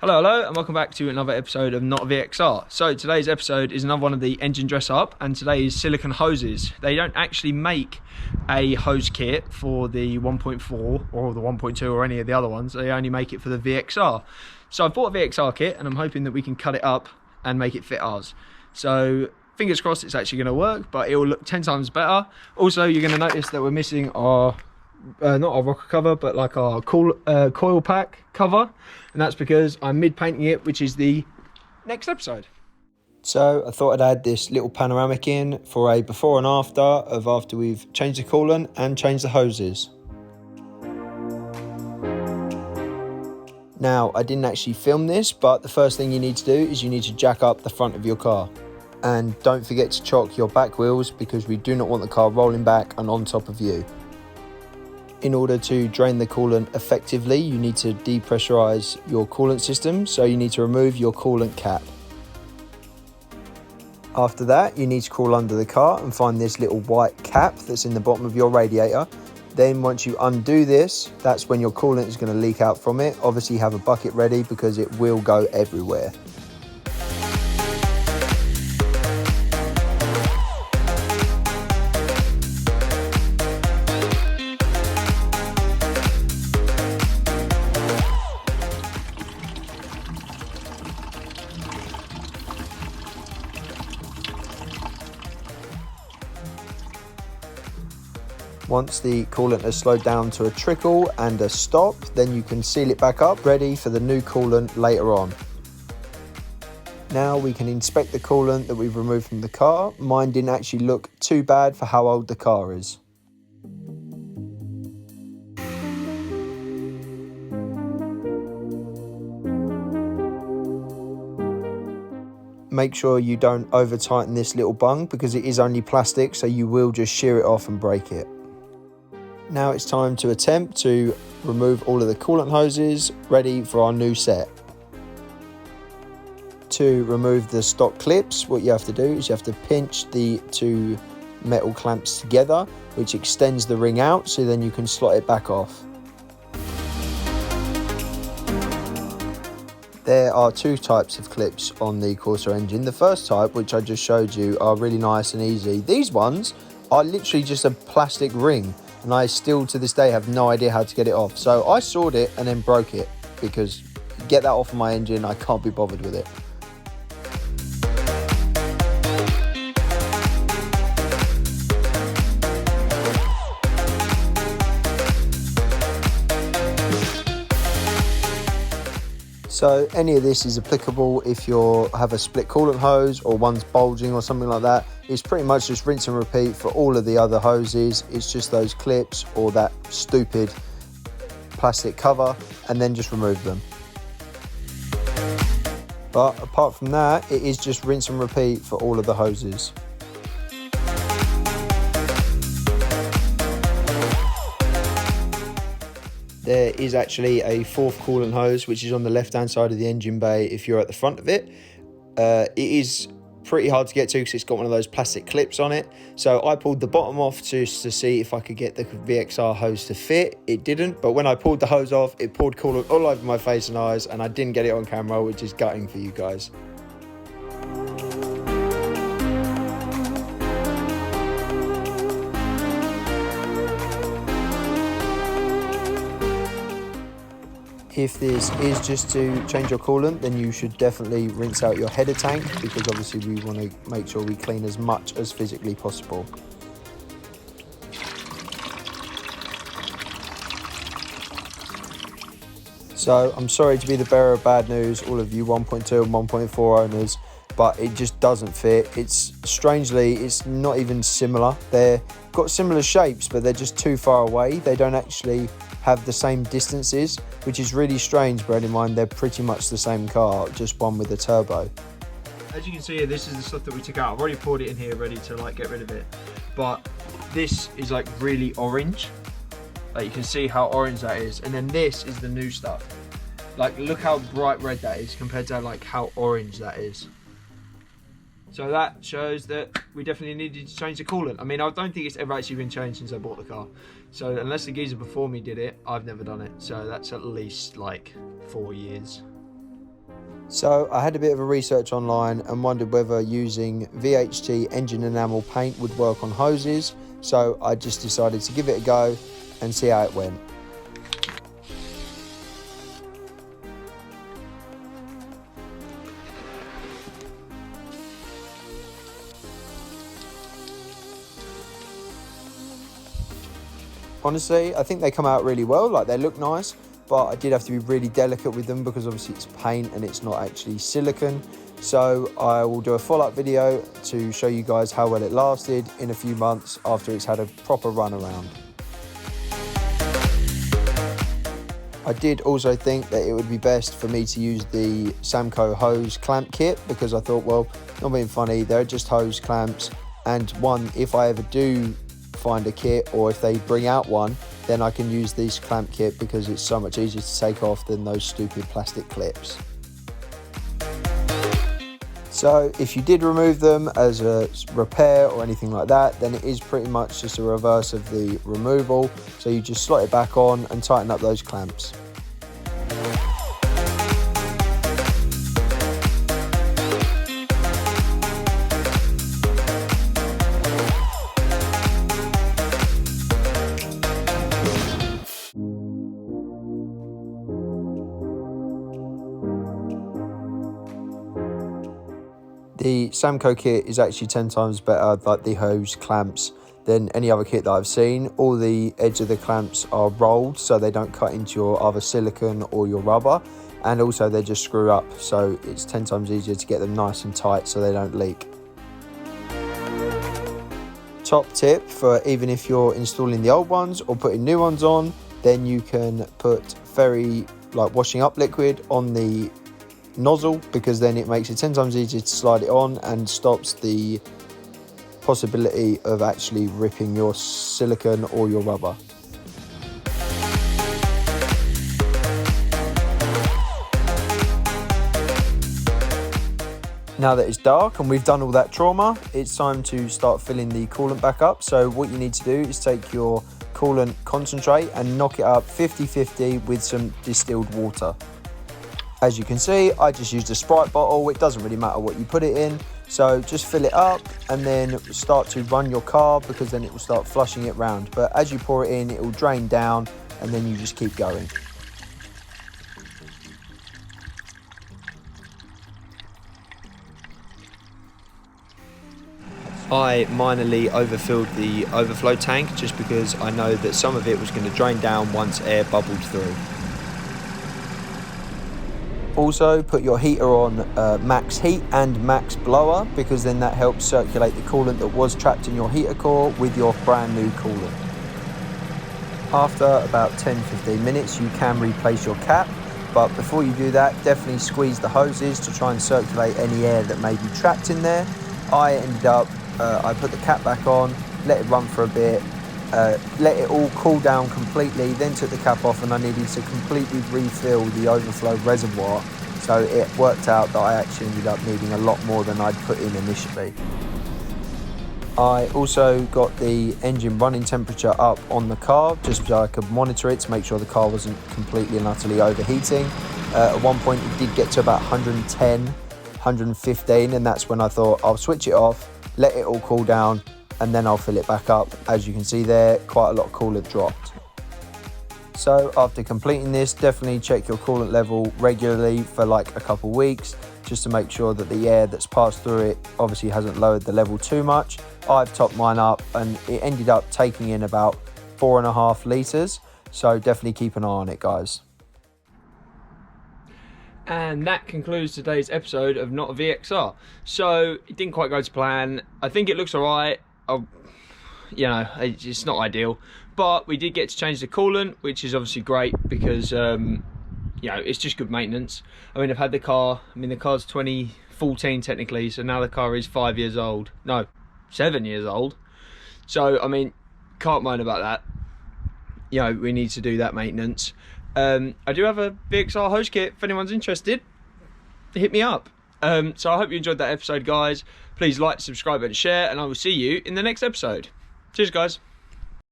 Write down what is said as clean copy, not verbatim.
Hello, and welcome back to another episode of NOTaVXR. So today's episode is another one of the engine dress up, and today is silicone hoses. They don't actually make a hose kit for the 1.4 or the 1.2 or any of the other ones. They only make it for the VXR. So I bought a VXR kit, and I'm hoping that we can cut it up and make it fit ours. So fingers crossed it's actually going to work, but it will look 10 times better. Also, you're going to notice that we're missing our not our rocker cover, but like our coil pack cover, and that's because I'm mid painting it, which is the next episode. So I thought I'd add this little panoramic in for a before and after we've changed the coolant and changed the hoses. Now, I didn't actually film this, but the first thing you need to do is you need to jack up the front of your car, and don't forget to chock your back wheels, because we do not want the car rolling back and on top of you. In order to drain the coolant effectively, you need to depressurize your coolant system, so you need to remove your coolant cap. After that, you need to crawl under the car and find this little white cap that's in the bottom of your radiator. Then once you undo this, that's when your coolant is going to leak out from it. Obviously have a bucket ready, because it will go everywhere. Once the coolant has slowed down to a trickle and a stop, then you can seal it back up, ready for the new coolant later on. Now we can inspect the coolant that we've removed from the car. Mine didn't actually look too bad for how old the car is. Make sure you don't over tighten this little bung, because it is only plastic, so you will just shear it off and break it. Now it's time to attempt to remove all of the coolant hoses, ready for our new set. To remove the stock clips, what you have to do is you have to pinch the two metal clamps together, which extends the ring out, so then you can slot it back off. There are two types of clips on the Corsa engine. The first type, which I just showed you, are really nice and easy. These ones are literally just a plastic ring, and I still to this day have no idea how to get it off. So I sawed it and then broke it, because get that off of my engine, I can't be bothered with it. So any of this is applicable if you have a split coolant hose or one's bulging or something like that. It's pretty much just rinse and repeat for all of the other hoses. It's just those clips or that stupid plastic cover, and then just remove them. But apart from that, it is just rinse and repeat for all of the hoses. There is actually a fourth coolant hose, which is on the left hand side of the engine bay if you're at the front of it. It is pretty hard to get to, because it's got one of those plastic clips on it. So I pulled the bottom off just to see if I could get the VXR hose to fit. It didn't, but when I pulled the hose off, it poured coolant all over my face and eyes, and I didn't get it on camera, which is gutting for you guys. If this is just to change your coolant, then you should definitely rinse out your header tank, because obviously we want to make sure we clean as much as physically possible. So I'm sorry to be the bearer of bad news, all of you 1.2 and 1.4 owners, but it just doesn't fit. It's not even similar. They've got similar shapes, but they're just too far away. They don't actually have the same distances, which is really strange, bearing in mind they're pretty much the same car, just one with a turbo. As you can see here, this is the stuff that we took out. I've already poured it in here ready to like get rid of it, but this is like really orange. Like you can see how orange that is, and then this is the new stuff. Like look how bright red that is compared to like how orange that is. So that shows that we definitely needed to change the coolant. I mean, I don't think it's ever actually been changed since I bought the car. So unless the geezer before me did it, I've never done it. So that's at least like 4 years. So I had a bit of a research online and wondered whether using VHT engine enamel paint would work on hoses. So I just decided to give it a go and see how it went. Honestly, I think they come out really well, like they look nice, but I did have to be really delicate with them because obviously it's paint and it's not actually silicone. So I will do a follow-up video to show you guys how well it lasted in a few months after it's had a proper run around. I did also think that it would be best for me to use the Samco hose clamp kit because I thought, well, not being funny, they're just hose clamps, and one, if I ever do find a kit or if they bring out one, then I can use this clamp kit because it's so much easier to take off than those stupid plastic clips. So if you did remove them as a repair or anything like that, then it is pretty much just a reverse of the removal. So you just slot it back on and tighten up those clamps. The Samco kit is actually 10 times better, like the hose clamps, than any other kit that I've seen. All the edge of the clamps are rolled so they don't cut into your either silicone or your rubber, and also they just screw up, so it's 10 times easier to get them nice and tight so they don't leak. Top tip for even if you're installing the old ones or putting new ones on, then you can put Fairy washing up liquid on the nozzle, because then it makes it 10 times easier to slide it on and stops the possibility of actually ripping your silicone or your rubber. Now that it's dark and we've done all that trauma, it's time to start filling the coolant back up. So what you need to do is take your coolant concentrate and knock it up 50-50 with some distilled water. As you can see, I just used a Sprite bottle. It doesn't really matter what you put it in. So just fill it up and then start to run your car, because then it will start flushing it round. But as you pour it in, it will drain down and then you just keep going. I minorly overfilled the overflow tank just because I know that some of it was going to drain down once air bubbled through. Also, put your heater on max heat and max blower, because then that helps circulate the coolant that was trapped in your heater core with your brand new coolant. After about 10-15 minutes, you can replace your cap, but before you do that, definitely squeeze the hoses to try and circulate any air that may be trapped in there. I ended up, I put the cap back on, let it run for a bit, let it all cool down completely, then took the cap off, and I needed to completely refill the overflow reservoir, so it worked out that I actually ended up needing a lot more than I'd put in initially. I also got the engine running temperature up on the car just so I could monitor it to make sure the car wasn't completely and utterly overheating. At one point it did get to about 110, 115, and that's when I thought I'll switch it off, let it all cool down, and then I'll fill it back up. As you can see there, quite a lot of coolant dropped. So after completing this, definitely check your coolant level regularly for like a couple weeks, just to make sure that the air that's passed through it obviously hasn't lowered the level too much. I've topped mine up and it ended up taking in about 4.5 litres, so definitely keep an eye on it, guys. And that concludes today's episode of NOTaVXR. So it didn't quite go to plan. I think it looks alright. You know, it's not ideal, but we did get to change the coolant, which is obviously great because you know, it's just good maintenance. I mean, I've had the car, the car's 2014 technically, so now the car is 5 years old. No, 7 years old. So I mean, can't moan about that. You know, we need to do that maintenance. I do have a VXR hose kit if anyone's interested, hit me up. So I hope you enjoyed that episode, guys. Please like, subscribe and share, and I will see you in the next episode. Cheers, guys.